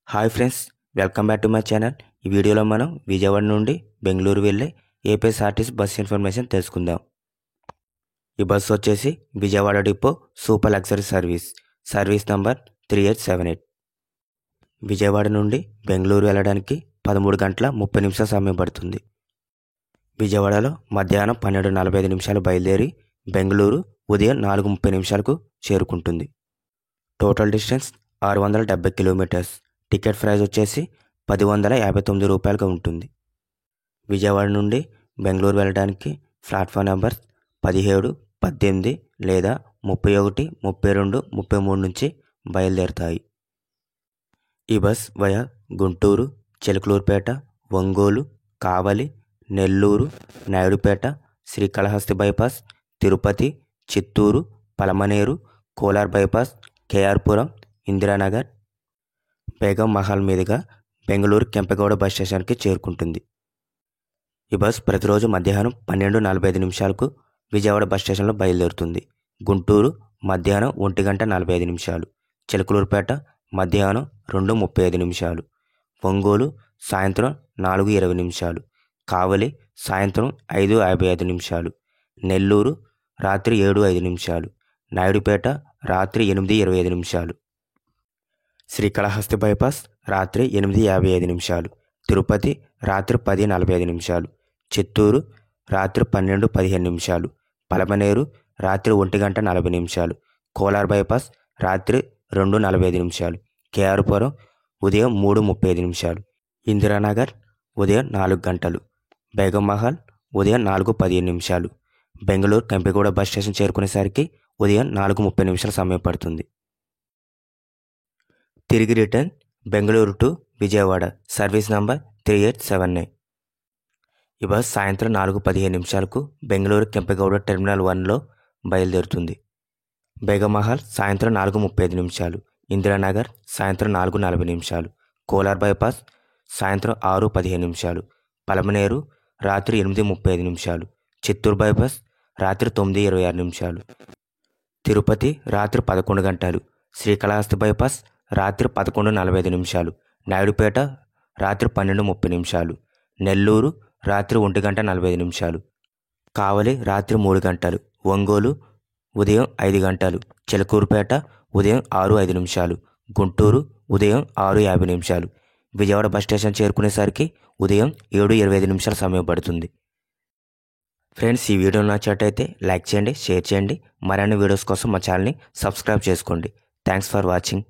Hi friends, welcome back to my channel. ఈ వీడియోలో మనం విజయవాడ నుండి బెంగళూరు వెళ్ళే ఏపీఎస్ఆర్టీసీ బస్ ఇన్ఫర్మేషన్ తెలుసుకుందాం. ఈ బస్సు వచ్చేసి Vijayawada depot super luxury service number 3878. Vijayawada నుండి బెంగళూరు వెళ్ళడానికి 13 గంటల 30 నిమిషాల సమయం పడుతుంది. విజయవాడలో మధ్యాహ్నం 12:45 బయలుదేరి బెంగళూరు ఉదయం 4:30 చేరుకుంటుంది. Total distance 670 kilometres. Ticket price వచ్చేసి 1059 రూపాయలుగా ఉంటుంది. విజయవాడ నుండి బెంగళూరు వెళ్ళడానికి ప్లాట్ఫామ్ నెంబర్ 17, 18 లేదా 31, 32, 33 నుంచి బయలుదేరుతాయి. ఈ బస్ వయా గుంటూరు, చిలకలూరుపేట, ఒంగోలు, కావలి, నెల్లూరు, నాయుడుపేట, శ్రీకాళహస్తి బైపాస్, తిరుపతి, చిత్తూరు, పలమనేరు, కోలార్ బైపాస్, కేఆర్పురం, ఇందిరానగర్, బేగం మహల్ మీదుగా బెంగళూరు కెంపగౌడ బస్ స్టేషన్కి చేరుకుంటుంది. ఈ బస్ ప్రతిరోజు మధ్యాహ్నం 12:45 విజయవాడ బస్ స్టేషన్లో బయలుదేరుతుంది. గుంటూరు మధ్యాహ్నం 1:45, చిలకలూరుపేట మధ్యాహ్నం 2:35, ఒంగోలు సాయంత్రం 4:20, కావలి సాయంత్రం 5:55, నెల్లూరు రాత్రి 7:05, నాయుడుపేట రాత్రి 8:25, శ్రీకాళహస్తి బైపాస్ రాత్రి 8:55, తిరుపతి రాత్రి 10:45, చిత్తూరు రాత్రి 12:15, పలమనేరు రాత్రి 1:40, కోలార్ బైపాస్ రాత్రి 2:45, కేఆర్పురం ఉదయం 3:35, ఇందిరానగర్ ఉదయం 4 గంటలు, బేగం మహల్ ఉదయం 4:15. బెంగళూరు కెంపగౌడ బస్ స్టేషన్ చేరుకునేసరికి ఉదయం 4:30 సమయం పడుతుంది. తిరిగి return Bengaluru to Vijayawada service number 3879. ఈ బస్ సాయంత్రం 4:15 బెంగళూరు కెంపగౌడ టెర్మినల్ 1లో బయలుదేరుతుంది. బేగమహల్ సాయంత్రం 4:35, ఇందిరానగర్ సాయంత్రం 4:40, కోలార్ బైపాస్ సాయంత్రం 6:15, పలమనేరు రాత్రి 8:35, చిత్తూరు బైపాస్ రాత్రి 9:26, తిరుపతి రాత్రి 11 గంటలు, శ్రీకాళహస్తి బైపాస్ రాత్రి 11:45, నాయుడుపేట రాత్రి 12:30, నెల్లూరు రాత్రి 1:45, కావలి రాత్రి 3 గంటలు, ఒంగోలు ఉదయం 5 గంటలు, చిలకూరుపేట ఉదయం 6:05, గుంటూరు ఉదయం 6:50. విజయవాడ బస్ స్టేషన్ చేరుకునేసరికి ఉదయం 7:25 సమయం పడుతుంది. ఫ్రెండ్స్, ఈ వీడియో నచ్చినట్టయితే లైక్ చేయండి, షేర్ చేయండి. మరిన్ని వీడియోస్ కోసం మా ఛానల్ని సబ్స్క్రైబ్ చేసుకోండి. Thanks for watching.